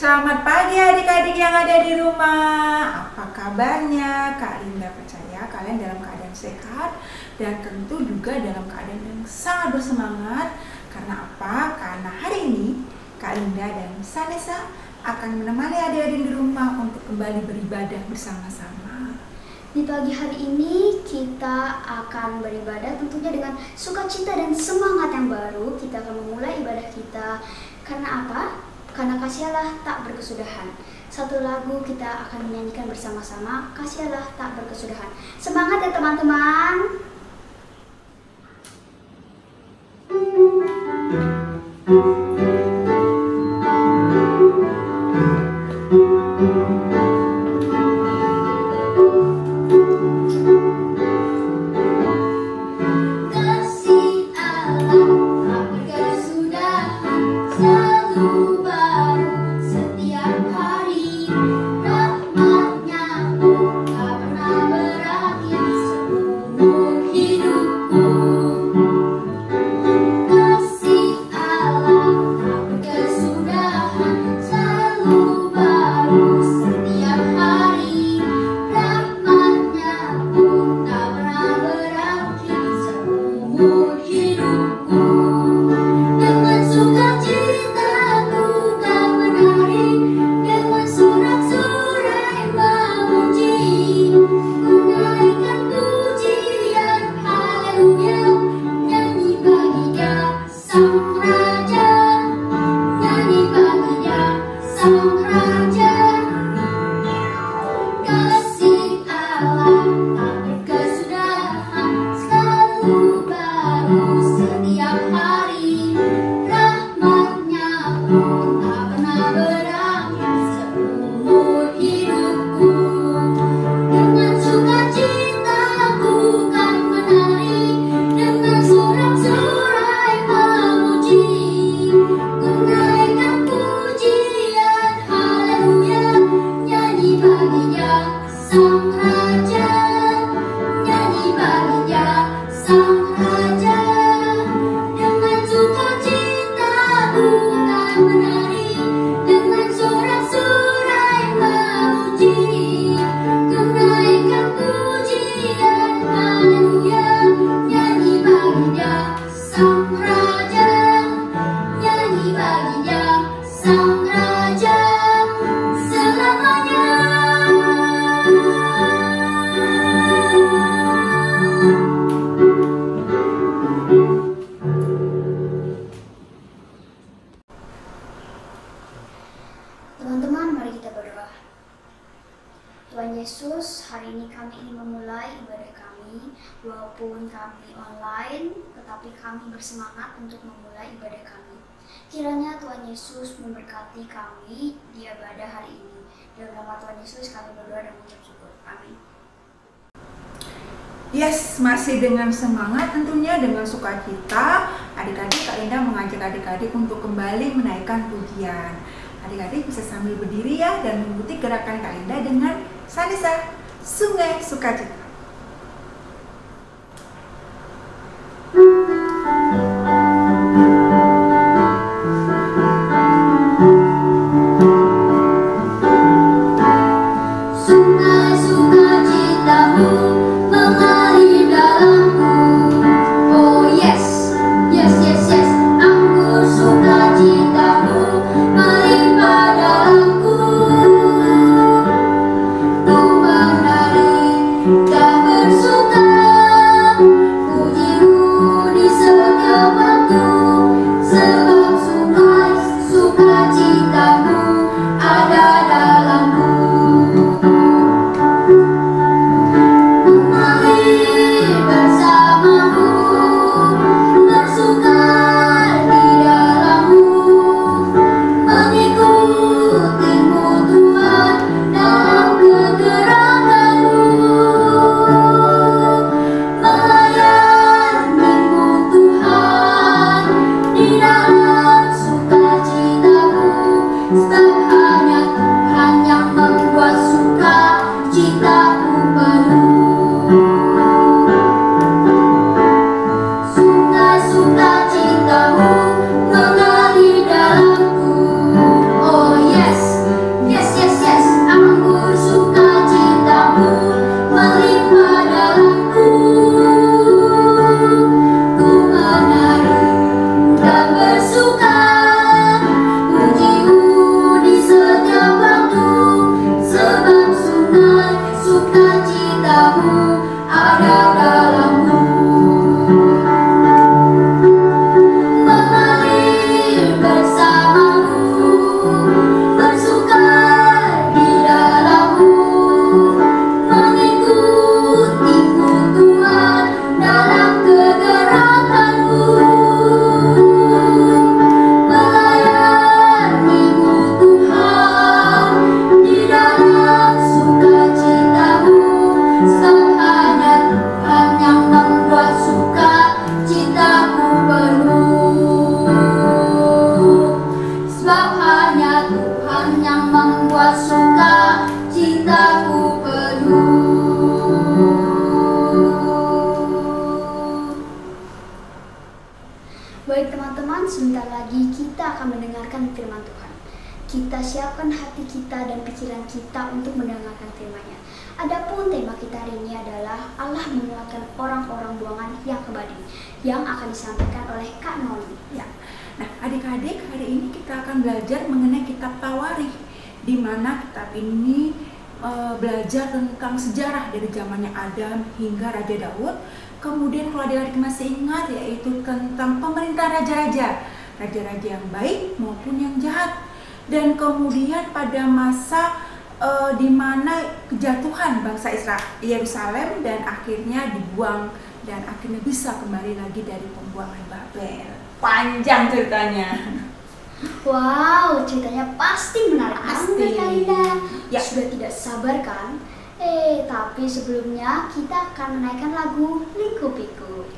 Selamat pagi adik-adik yang ada di rumah. Apa kabarnya? Kak Linda percaya kalian dalam keadaan sehat dan tentu juga dalam keadaan yang sangat bersemangat. Karena apa? Karena hari ini Kak Linda dan Sanesa akan menemani adik-adik di rumah untuk kembali beribadah bersama-sama. Di pagi hari ini kita akan beribadah tentunya dengan sukacita dan semangat yang baru. Kita akan memulai ibadah kita. Karena apa? Karena kasih Allah tak berkesudahan. Satu lagu kita akan menyanyikan bersama-sama, kasih Allah tak berkesudahan. Semangat ya teman-teman. Teman-teman, mari kita berdoa. Tuhan Yesus, hari ini kami ingin memulai ibadah kami. Walaupun kami online, tetapi kami bersemangat untuk memulai ibadah kami. Kiranya Tuhan Yesus memberkati kami di ibadah hari ini. Dalam nama Tuhan Yesus kami berdoa dan mengucap syukur. Amin. Yes, masih dengan semangat tentunya, dengan sukacita. Adik-adik, Kak Linda mengajak adik-adik untuk kembali menaikkan pujian. Adik-adik bisa sambil berdiri ya dan mengikuti gerakan Kak Linda dengan Sanesa, Sungai Sukacita. Sungai sukacitamu mengalir dalamku. Oh yes, yes, yes, yes. Anggur sukacitamu melimpah dalamku. Ku menari dan bersuka, pujimu di setiap waktu. Sebab sungai sukacitamu ada dalamku. kita siapkan hati kita dan pikiran kita untuk mendengarkan firman-Nya. Adapun tema kita hari ini adalah Allah menguatkan orang-orang buangan yang kembali, yang akan disampaikan oleh Kak Noli. Ya. Nah, adik-adik, hari ini kita akan belajar mengenai kitab Tawarikh, di mana kitab ini belajar tentang sejarah dari zamannya Adam hingga Raja Daud. Kemudian kalau adik-adik masih ingat, yaitu tentang pemerintahan raja-raja yang baik maupun yang jahat. Dan kemudian pada masa di mana kejatuhan bangsa Israel Yerusalem dan akhirnya dibuang dan akhirnya bisa kembali lagi dari pembuangan Babel. Panjang ceritanya. Wow, ceritanya pasti menarik banget Kak Linda. Ya. Sudah tidak sabar kan? Tapi sebelumnya kita akan menaikkan lagu Liku-Piku.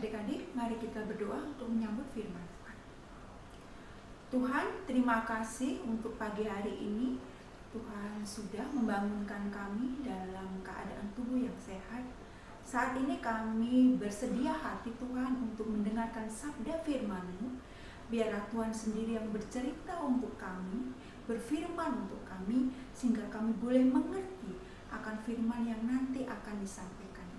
Adik-adik, mari kita berdoa untuk menyambut firman Tuhan. Tuhan, terima kasih untuk pagi hari ini. Tuhan sudah membangunkan kami dalam keadaan tubuh yang sehat. Saat ini kami bersedia hati Tuhan untuk mendengarkan sabda firman-Mu. Biarlah Tuhan sendiri yang bercerita untuk kami, berfirman untuk kami, sehingga kami boleh mengerti akan firman yang nanti akan disampaikan.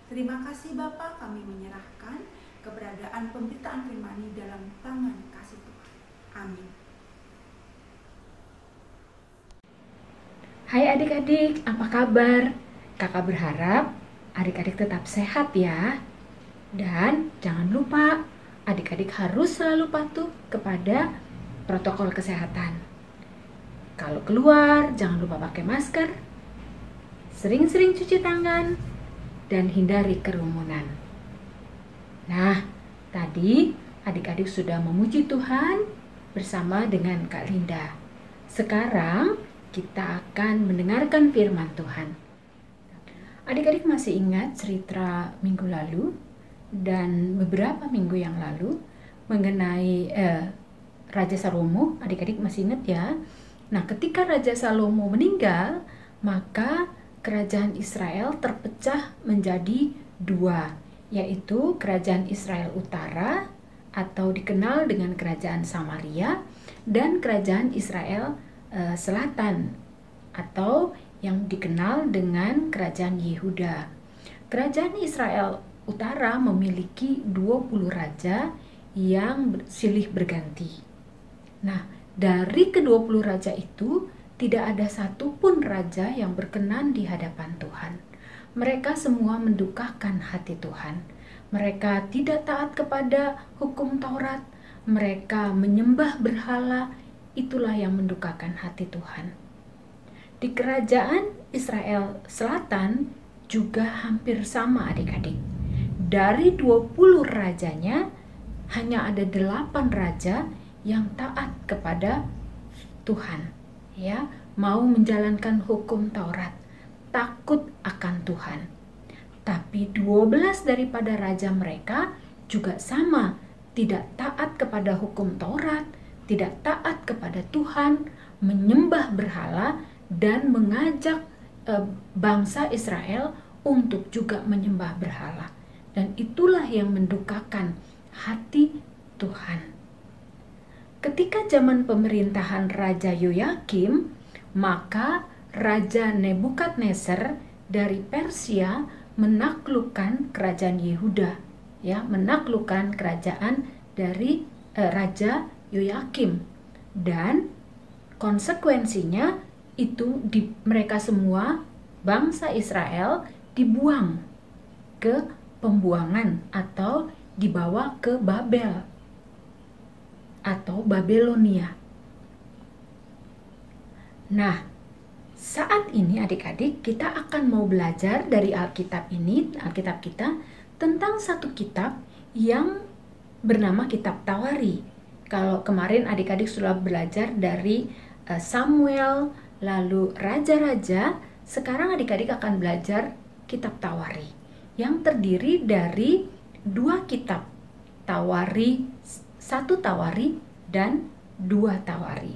Terima kasih Bapa, kami menyerahkan keberadaan pemberitaan firman ini dalam tangan kasih Tuhan. Amin. Hai adik-adik, apa kabar? Kakak berharap adik-adik tetap sehat ya. Dan jangan lupa, adik-adik harus selalu patuh kepada protokol kesehatan. Kalau keluar, jangan lupa pakai masker, sering-sering cuci tangan, dan hindari kerumunan. Nah, tadi adik-adik sudah memuji Tuhan bersama dengan Kak Linda. Sekarang kita akan mendengarkan firman Tuhan. Adik-adik masih ingat cerita minggu lalu dan beberapa minggu yang lalu mengenai Raja Salomo? Adik-adik masih ingat ya? Nah, ketika Raja Salomo meninggal, maka kerajaan Israel terpecah menjadi dua, yaitu kerajaan Israel Utara atau dikenal dengan kerajaan Samaria dan kerajaan Israel Selatan atau yang dikenal dengan kerajaan Yehuda. Kerajaan Israel Utara memiliki 20 raja yang silih berganti. Nah, dari ke-20 raja itu tidak ada satupun raja yang berkenan di hadapan Tuhan. Mereka semua mendukakan hati Tuhan. Mereka tidak taat kepada hukum Taurat. Mereka menyembah berhala. Itulah yang mendukakan hati Tuhan. Di kerajaan Israel Selatan juga hampir sama adik-adik. Dari 20 rajanya, hanya ada 8 raja yang taat kepada Tuhan. Ya, mau menjalankan hukum Taurat, takut akan Tuhan. Tapi 12 daripada raja mereka juga sama, tidak taat kepada hukum Taurat, tidak taat kepada Tuhan, menyembah berhala dan mengajak bangsa Israel untuk juga menyembah berhala. Dan itulah yang mendukakan hati Tuhan. Ketika zaman pemerintahan Raja Yoyakim, maka Raja Nebukadnezar dari Persia menaklukkan kerajaan Yehuda, ya, menaklukkan kerajaan dari Raja Yoyakim, dan konsekuensinya itu mereka semua bangsa Israel dibuang ke pembuangan atau dibawa ke Babel atau Babelonia. Nah, saat ini adik-adik kita akan mau belajar dari Alkitab ini, Alkitab kita, tentang satu kitab yang bernama Kitab Tawari. Kalau kemarin adik-adik sudah belajar dari Samuel, lalu Raja-Raja, sekarang adik-adik akan belajar Kitab Tawari yang terdiri dari 2 kitab, Tawari, 1 Tawari dan 2 Tawari.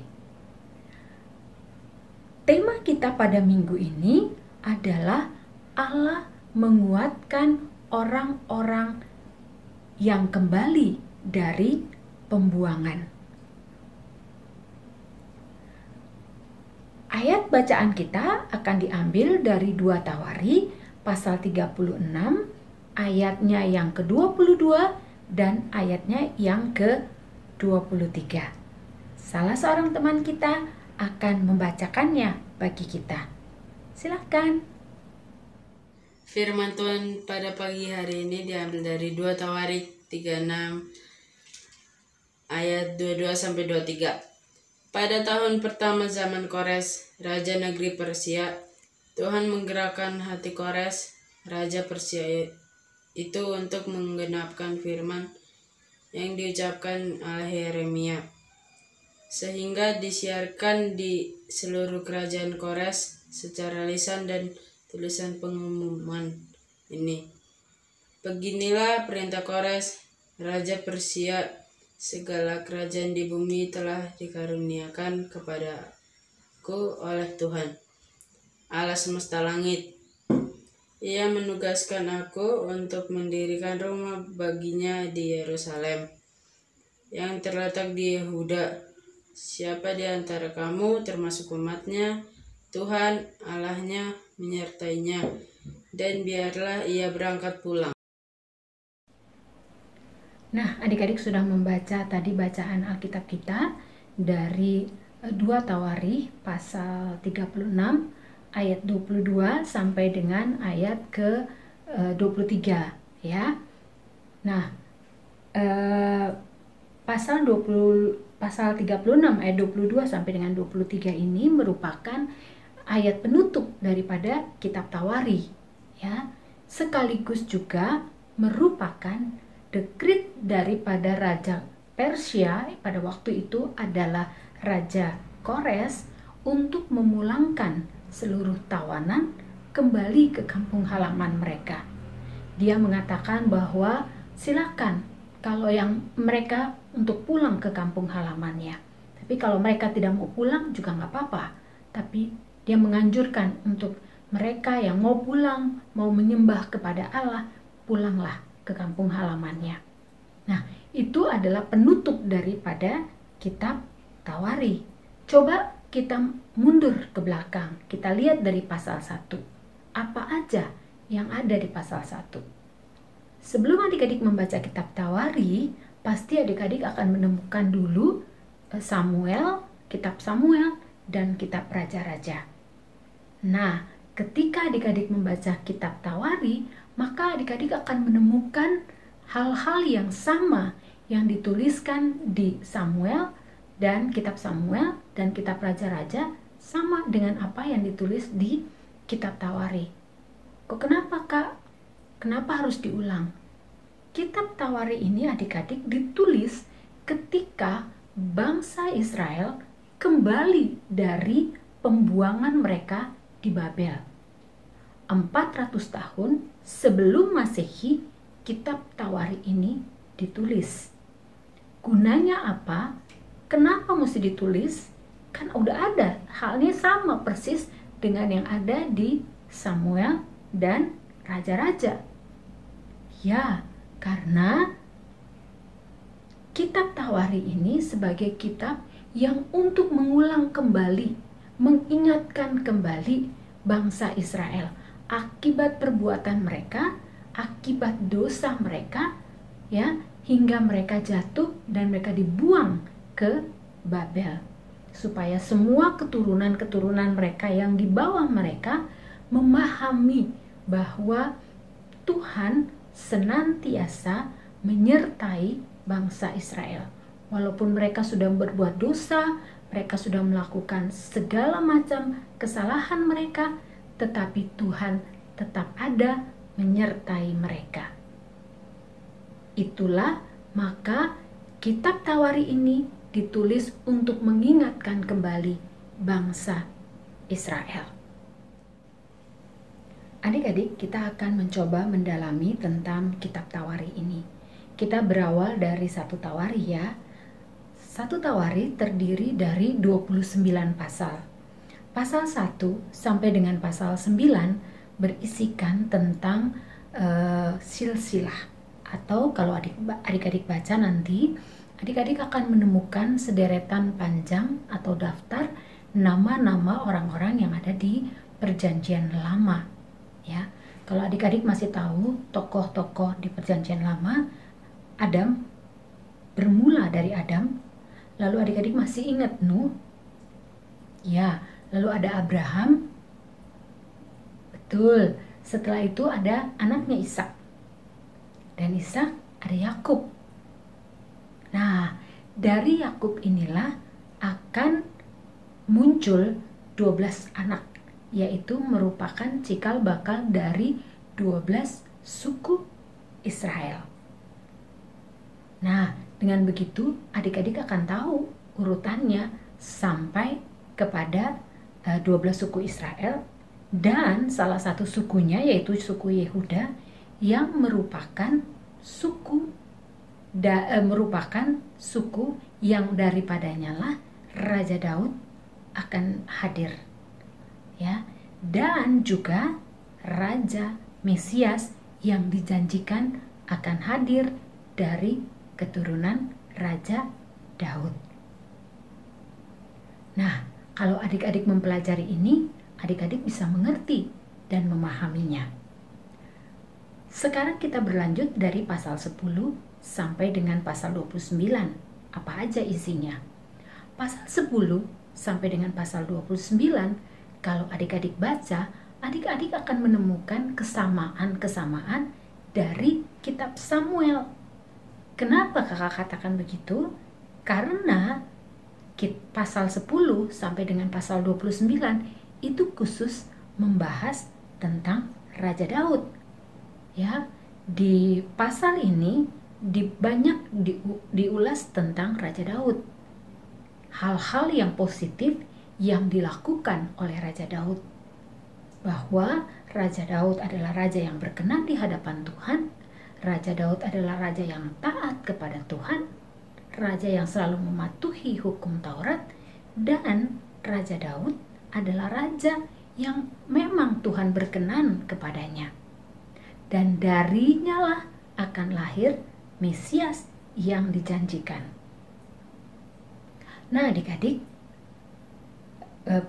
Tema kita pada minggu ini adalah Allah menguatkan orang-orang yang kembali dari pembuangan. Ayat bacaan kita akan diambil dari 2 Tawari pasal 36, ayatnya yang ke-22 dan ayatnya yang ke-23. Salah seorang teman kita akan membacakannya bagi kita. Silakan. Firman Tuhan pada pagi hari ini diambil dari 2 Tawari 36 ayat 22 sampai 23. Pada tahun pertama zaman Kores, raja negeri Persia, Tuhan menggerakkan hati Kores, raja Persia itu untuk menggenapkan firman yang diucapkan oleh Yeremia, sehingga disiarkan di seluruh kerajaan Kores secara lisan dan tulisan pengumuman ini. Beginilah perintah Kores, raja Persia, segala kerajaan di bumi telah dikaruniakan kepadaku oleh Tuhan, Allah semesta langit. Ia menugaskan aku untuk mendirikan rumah baginya di Yerusalem, yang terletak di Yehuda. Siapa di antara kamu termasuk umatnya, Tuhan Allahnya menyertainya, dan biarlah ia berangkat pulang. Nah, adik-adik sudah membaca tadi bacaan Alkitab kita dari 2 Tawari pasal 36 ayat 22 sampai dengan ayat ke-23 ya. Nah, pasal 36 pasal 36 ayat 22 sampai dengan 23 ini merupakan ayat penutup daripada kitab Tawari, ya. Sekaligus juga merupakan dekrit daripada Raja Persia pada waktu itu adalah Raja Kores untuk memulangkan seluruh tawanan kembali ke kampung halaman mereka. Dia mengatakan bahwa silakan kalau yang mereka untuk pulang ke kampung halamannya. Tapi kalau mereka tidak mau pulang juga nggak apa-apa. Tapi dia menganjurkan untuk mereka yang mau pulang, mau menyembah kepada Allah, pulanglah ke kampung halamannya. Nah, itu adalah penutup daripada kitab Tawari. Coba kita mundur ke belakang. Kita lihat dari pasal 1. Apa aja yang ada di pasal 1? Sebelum adik-adik membaca kitab Tawari, pasti adik-adik akan menemukan dulu Samuel, kitab Samuel, dan kitab Raja-Raja. Nah, ketika adik-adik membaca kitab Tawari, maka adik-adik akan menemukan hal-hal yang sama yang dituliskan di Samuel dan kitab Samuel dan kitab Raja-Raja sama dengan apa yang ditulis di kitab Tawari. Kok kenapa, Kak? Kenapa harus diulang? Kitab Tawari ini adik-adik ditulis ketika bangsa Israel kembali dari pembuangan mereka di Babel. 400 tahun sebelum Masehi, kitab Tawari ini ditulis. Gunanya apa? Kenapa mesti ditulis? Kan udah ada, halnya sama persis dengan yang ada di Samuel dan Raja-Raja. Ya, karena kitab Tawari ini sebagai kitab yang untuk mengulang kembali, mengingatkan kembali bangsa Israel akibat perbuatan mereka, akibat dosa mereka, ya, hingga mereka jatuh dan mereka dibuang ke Babel. Supaya semua keturunan-keturunan mereka yang di bawah mereka memahami bahwa Tuhan senantiasa menyertai bangsa Israel. Walaupun mereka sudah berbuat dosa, mereka sudah melakukan segala macam kesalahan mereka, tetapi Tuhan tetap ada menyertai mereka. Itulah maka kitab Tawari ini ditulis untuk mengingatkan kembali bangsa Israel. Adik-adik, kita akan mencoba mendalami tentang kitab Tawari ini. Kita berawal dari 1 Tawari ya. 1 Tawari terdiri dari 29 pasal. Pasal 1 sampai dengan pasal 9 berisikan tentang silsilah. Atau kalau adik-adik baca nanti, adik-adik akan menemukan sederetan panjang atau daftar nama-nama orang-orang yang ada di Perjanjian Lama. Ya, kalau adik-adik masih tahu tokoh-tokoh di Perjanjian Lama, Adam bermula dari Adam, lalu adik-adik masih ingat Nuh, ya, lalu ada Abraham, betul. Setelah itu ada anaknya Ishak, dan Ishak ada Yakub. Nah, dari Yakub inilah akan muncul 12 anak, yaitu merupakan cikal bakal dari 12 suku Israel. Nah, dengan begitu adik-adik akan tahu urutannya sampai kepada 12 suku Israel, dan salah satu sukunya yaitu suku Yehuda yang merupakan suku yang daripadanya lah Raja Daud akan hadir. Ya, dan juga Raja Mesias yang dijanjikan akan hadir dari keturunan Raja Daud. Nah, kalau adik-adik mempelajari ini, adik-adik bisa mengerti dan memahaminya. Sekarang kita berlanjut dari pasal 10 sampai dengan pasal 29. Apa aja isinya? Pasal 10 sampai dengan pasal 29, kalau adik-adik baca, adik-adik akan menemukan kesamaan-kesamaan dari kitab Samuel. Kenapa kakak katakan begitu? Karena pasal 10 sampai dengan pasal 29 itu khusus membahas tentang Raja Daud. Ya, di pasal ini banyak diulas tentang Raja Daud. Hal-hal yang positif yang dilakukan oleh Raja Daud. Bahwa Raja Daud adalah raja yang berkenan di hadapan Tuhan. Raja Daud adalah raja yang taat kepada Tuhan. Raja yang selalu mematuhi hukum Taurat. Dan Raja Daud adalah raja yang memang Tuhan berkenan kepadanya. Dan darinya lah akan lahir Mesias yang dijanjikan. Nah, adik-adik,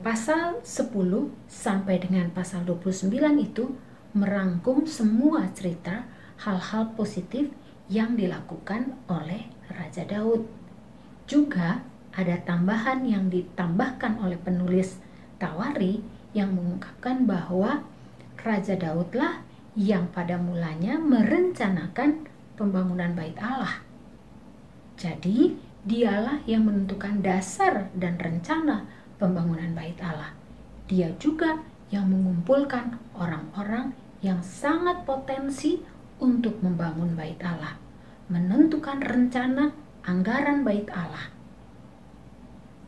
pasal 10 sampai dengan pasal 29 itu merangkum semua cerita hal-hal positif yang dilakukan oleh Raja Daud. Juga ada tambahan yang ditambahkan oleh penulis Tawari yang mengungkapkan bahwa Raja Daudlah yang pada mulanya merencanakan pembangunan Bait Allah. Jadi, dialah yang menentukan dasar dan rencana pembangunan Bait Allah. Dia juga yang mengumpulkan orang-orang yang sangat potensi untuk membangun Bait Allah, menentukan rencana anggaran Bait Allah.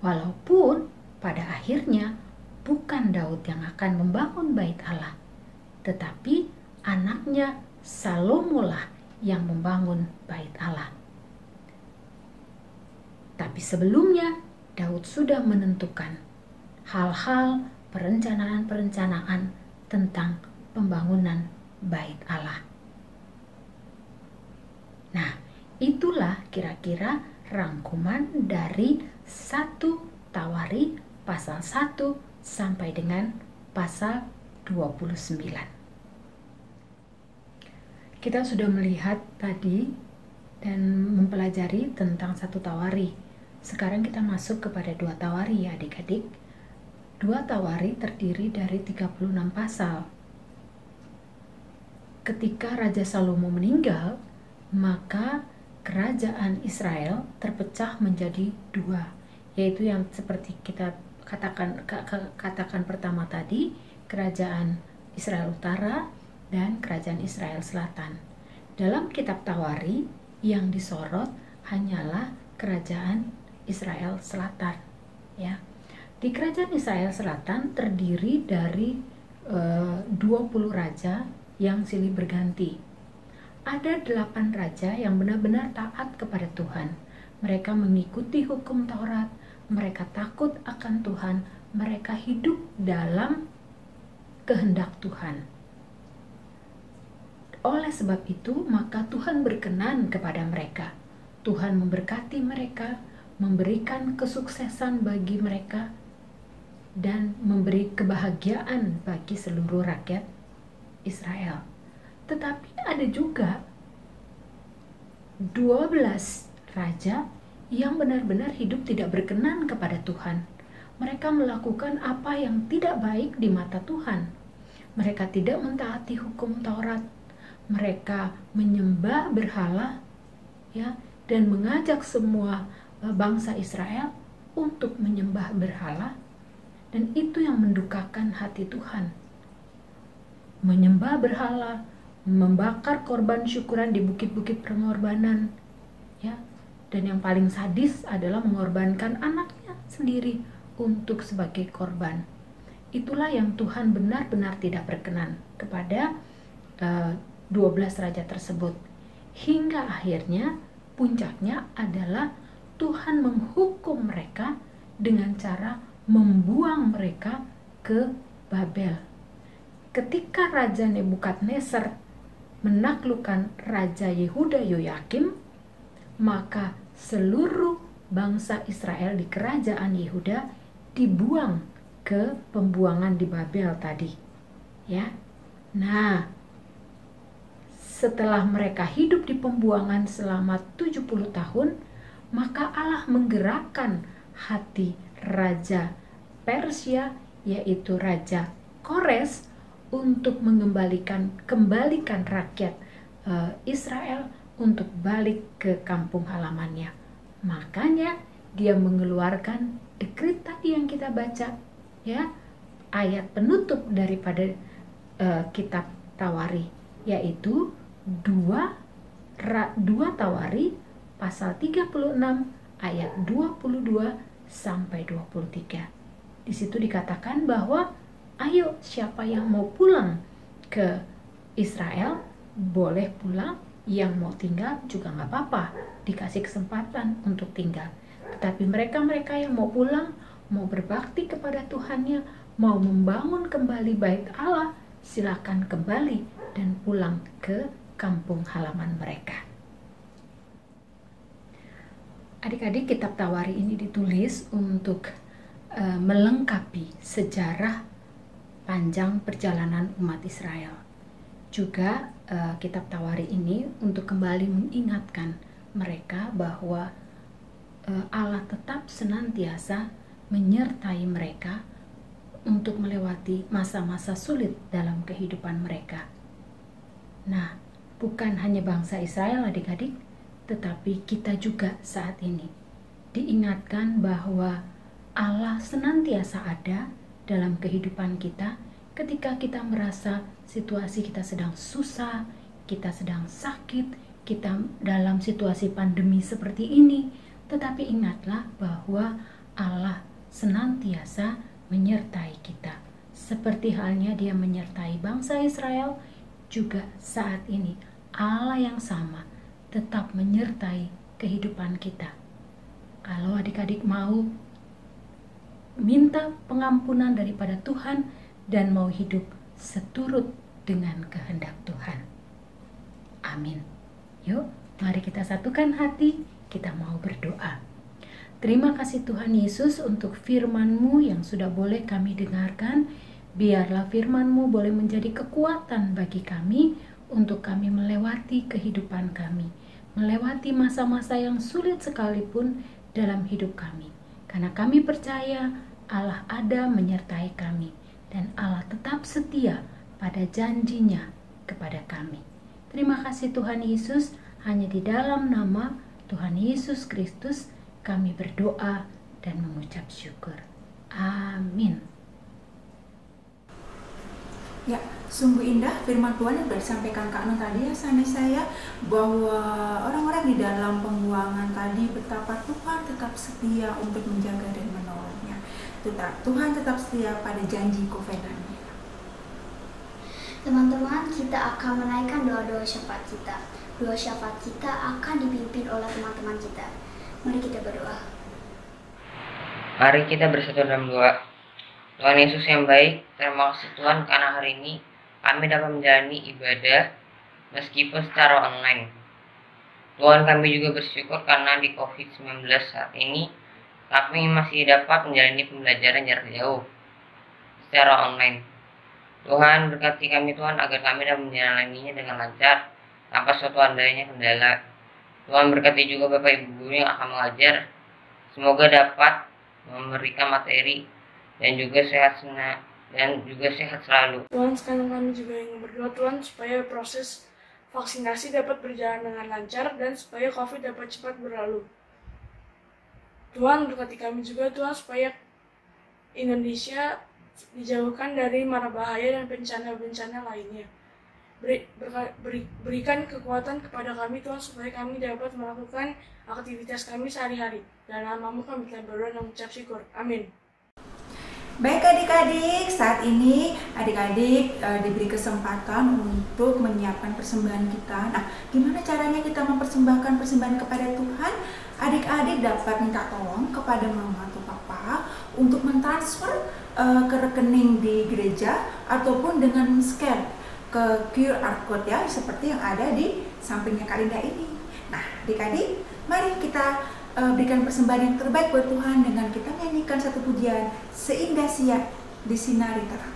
Walaupun pada akhirnya bukan Daud yang akan membangun Bait Allah, tetapi anaknya Salomo lah yang membangun Bait Allah. Tapi sebelumnya Daud sudah menentukan hal-hal perencanaan-perencanaan tentang pembangunan Bait Allah. Nah, itulah kira-kira rangkuman dari 1 Tawari pasal 1 sampai dengan pasal 29. Kita sudah melihat tadi dan mempelajari tentang 1 Tawari. Sekarang kita masuk kepada 2 Tawari ya adik-adik. 2 Tawari terdiri dari 36 pasal. Ketika Raja Salomo meninggal, maka kerajaan Israel terpecah menjadi 2, yaitu yang seperti kita katakan pertama tadi, kerajaan Israel Utara dan kerajaan Israel Selatan. Dalam kitab Tawari yang disorot hanyalah kerajaan Israel Selatan, ya. Di kerajaan Israel Selatan terdiri dari 20 raja yang silih berganti. Ada 8 raja yang benar-benar taat kepada Tuhan. Mereka mengikuti hukum Taurat, mereka takut akan Tuhan, mereka hidup dalam kehendak Tuhan. Oleh sebab itu, maka Tuhan berkenan kepada mereka. Tuhan memberkati mereka, memberikan kesuksesan bagi mereka, dan memberi kebahagiaan bagi seluruh rakyat Israel. Tetapi ada juga 12 raja yang benar-benar hidup tidak berkenan kepada Tuhan. Mereka melakukan apa yang tidak baik di mata Tuhan. Mereka tidak mentaati hukum Taurat. Mereka menyembah berhala, ya, dan mengajak semua bangsa Israel untuk menyembah berhala, dan itu yang mendukakan hati Tuhan. Menyembah berhala, membakar korban syukuran di bukit-bukit pengorbanan, ya, dan yang paling sadis adalah mengorbankan anaknya sendiri untuk sebagai korban. Itulah yang Tuhan benar-benar tidak berkenan kepada 12 raja tersebut. Hingga akhirnya puncaknya adalah Tuhan menghukum mereka dengan cara membuang mereka ke Babel. Ketika Raja Nebukadnezar menaklukkan Raja Yehuda Yoyakim, maka seluruh bangsa Israel di kerajaan Yehuda dibuang ke pembuangan di Babel tadi, ya. Nah, setelah mereka hidup di pembuangan selama 70 tahun, maka Allah menggerakkan hati Raja Persia, yaitu Raja Kores, untuk kembalikan rakyat Israel untuk balik ke kampung halamannya. Makanya dia mengeluarkan dekret tadi yang kita baca, ya, ayat penutup daripada kitab Tawari, yaitu 2 Tawari pasal 36 ayat 22 sampai 23. Di situ dikatakan bahwa ayo, siapa yang mau pulang ke Israel boleh pulang, yang mau tinggal juga nggak apa-apa, dikasih kesempatan untuk tinggal. Tetapi mereka-mereka yang mau pulang, mau berbakti kepada Tuhannya, mau membangun kembali bait Allah, silakan kembali dan pulang ke kampung halaman mereka. Adik-adik, kitab Tawari ini ditulis untuk melengkapi sejarah panjang perjalanan umat Israel. Juga kitab Tawari ini untuk kembali mengingatkan mereka bahwa Allah tetap senantiasa menyertai mereka untuk melewati masa-masa sulit dalam kehidupan mereka. Nah, bukan hanya bangsa Israel adik-adik, tetapi kita juga saat ini diingatkan bahwa Allah senantiasa ada dalam kehidupan kita ketika kita merasa situasi kita sedang susah, kita sedang sakit, kita dalam situasi pandemi seperti ini. Tetapi ingatlah bahwa Allah senantiasa menyertai kita. Seperti halnya Dia menyertai bangsa Israel, juga saat ini Allah yang sama tetap menyertai kehidupan kita. Kalau adik-adik mau minta pengampunan daripada Tuhan dan mau hidup seturut dengan kehendak Tuhan. Amin. Yuk, mari kita satukan hati, kita mau berdoa. Terima kasih Tuhan Yesus untuk firman-Mu yang sudah boleh kami dengarkan. Biarlah firman-Mu boleh menjadi kekuatan bagi kami untuk kami melewati kehidupan kami, melewati masa-masa yang sulit sekalipun dalam hidup kami. Karena kami percaya Allah ada menyertai kami dan Allah tetap setia pada janjinya kepada kami. Terima kasih Tuhan Yesus, hanya di dalam nama Tuhan Yesus Kristus kami berdoa dan mengucap syukur. Amin. Ya, sungguh indah firman Tuhan yang sudah disampaikan Kak Nun tadi ya sama saya, bahwa orang-orang di dalam pembuangan tadi betapa Tuhan tetap setia untuk menjaga dan menolongnya. Tuhan tetap setia pada janji kovenannya. Teman-teman, kita akan menaikkan doa-doa syafaat kita. Doa syafaat kita akan dipimpin oleh teman-teman kita. Mari kita berdoa. Mari kita bersatu dalam doa. Tuhan Yesus yang baik, terima kasih Tuhan karena hari ini kami dapat menjalani ibadah meskipun secara online. Tuhan, kami juga bersyukur karena di COVID-19 saat ini kami masih dapat menjalani pembelajaran jarak jauh secara online. Tuhan, berkati kami Tuhan agar kami dapat menjalaninya dengan lancar tanpa suatu adanya kendala. Tuhan, berkati juga Bapak Ibu guru yang akan mengajar, semoga dapat memberikan materi dan juga sehat selalu. Tuhan, sekarang kami juga ingin berdoa Tuhan supaya proses vaksinasi dapat berjalan dengan lancar dan supaya COVID dapat cepat berlalu. Tuhan, berkati kami juga Tuhan supaya Indonesia dijauhkan dari mara bahaya dan bencana-bencana lainnya. Berikan kekuatan kepada kami Tuhan supaya kami dapat melakukan aktivitas kami sehari-hari. Dan nama-Mu kami telah berdoa dan mengucap syukur. Amin. Baik adik-adik, saat ini adik-adik diberi kesempatan untuk menyiapkan persembahan kita. Nah, gimana caranya kita mempersembahkan persembahan kepada Tuhan? Adik-adik dapat minta tolong kepada mama atau papa untuk mentransfer ke rekening di gereja ataupun dengan scan ke QR code ya, seperti yang ada di sampingnya Kak Linda ini. Nah, adik-adik, mari kita berikan persembahan yang terbaik buat Tuhan dengan kita nyanyikan satu pujian, Seindah Siang Disinari Terang.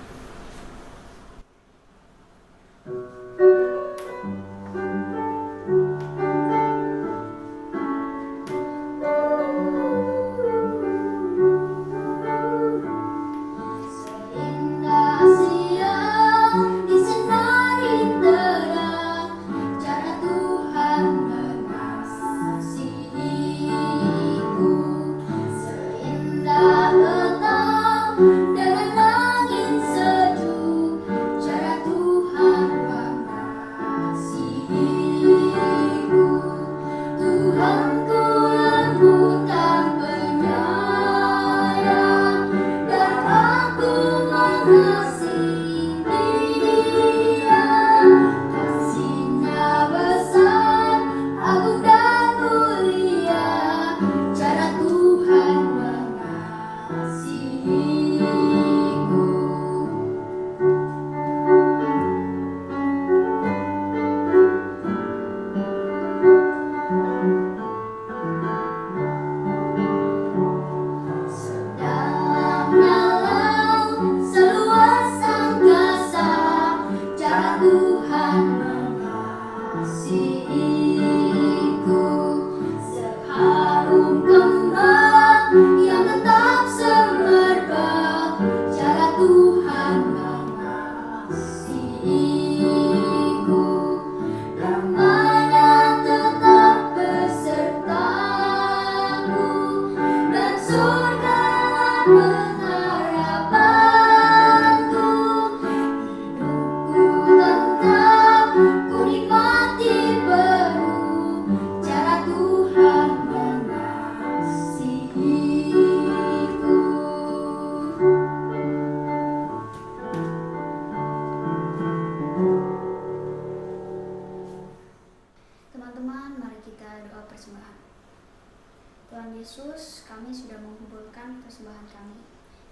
Yesus, kami sudah mengumpulkan persembahan kami.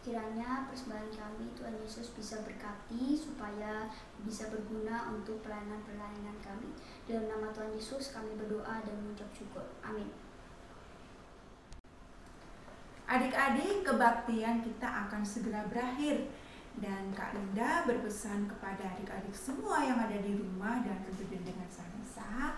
Kiranya persembahan kami Tuhan Yesus bisa berkati supaya bisa berguna untuk pelayanan-pelayanan kami. Dalam nama Tuhan Yesus kami berdoa dan mengucap syukur. Amin. Adik-adik, kebaktian kita akan segera berakhir. Dan Kak Linda berpesan kepada adik-adik semua yang ada di rumah dan tentu dengan Sanesa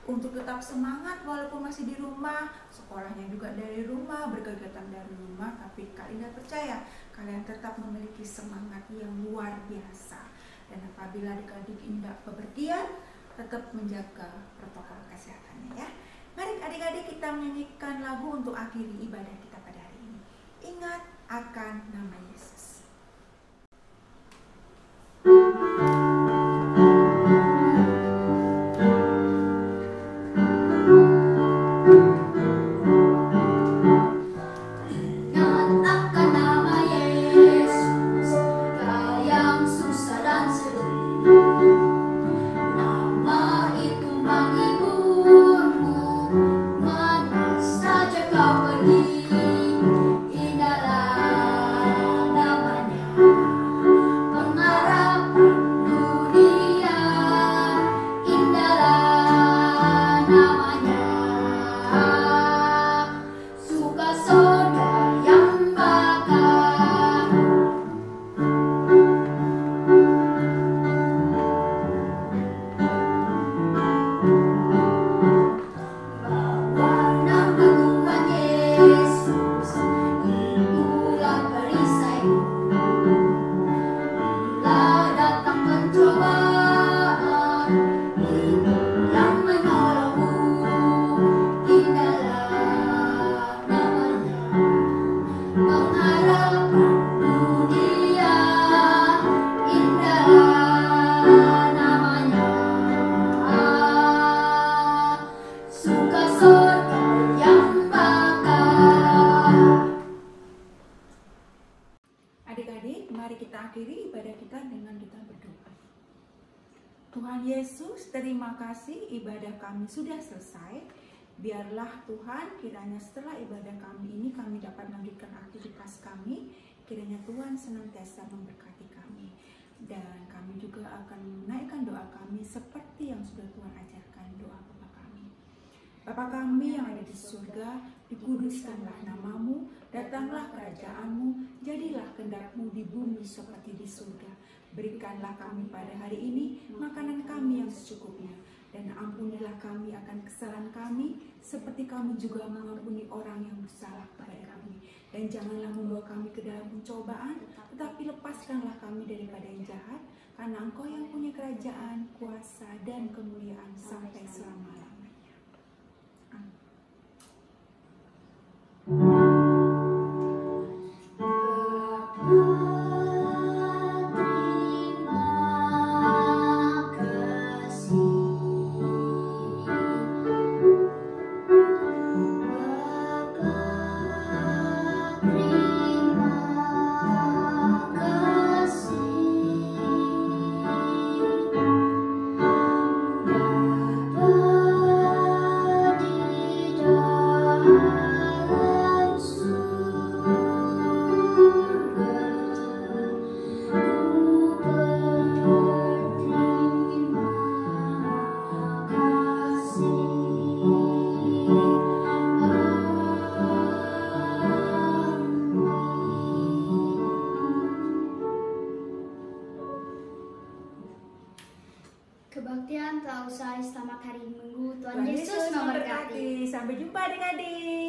untuk tetap semangat walaupun masih di rumah, sekolahnya juga dari rumah, berkegiatan dari rumah, tapi Kak Linda percaya kalian tetap memiliki semangat yang luar biasa. Dan apabila adik-adik hendak bepergian, tetap menjaga protokol kesehatannya ya. Mari adik-adik kita menyanyikan lagu untuk akhiri ibadah kita pada hari ini. Ingat akan nama Yesus. Adik-adik, mari kita akhiri ibadah kita dengan kita berdoa. Tuhan Yesus, terima kasih ibadah kami sudah selesai. Biarlah Tuhan, kiranya setelah ibadah kami ini kami dapat melanjutkan aktivitas kami. Kiranya Tuhan senantiasa memberkati kami. Dan kami juga akan menaikkan doa kami seperti yang sudah Tuhan ajarkan doa Bapa kami. Bapa kami yang ada di surga, dikuduskanlah namamu, datanglah kerajaanmu, jadilah kehendak-mu di bumi seperti di surga. Berikanlah kami pada hari ini makanan kami yang secukupnya, dan ampunilah kami akan kesalahan kami, seperti kami juga mengampuni orang yang bersalah kepada kami. Dan janganlah membawa kami ke dalam pencobaan, tetapi lepaskanlah kami daripada yang jahat, karena Engkau yang punya kerajaan, kuasa, dan kemuliaan sampai selama-lamanya. Kebaktian telah usai. Selamat hari Minggu. Tuhan Tuhan Yesus memberkati. Sampai jumpa adik-adik.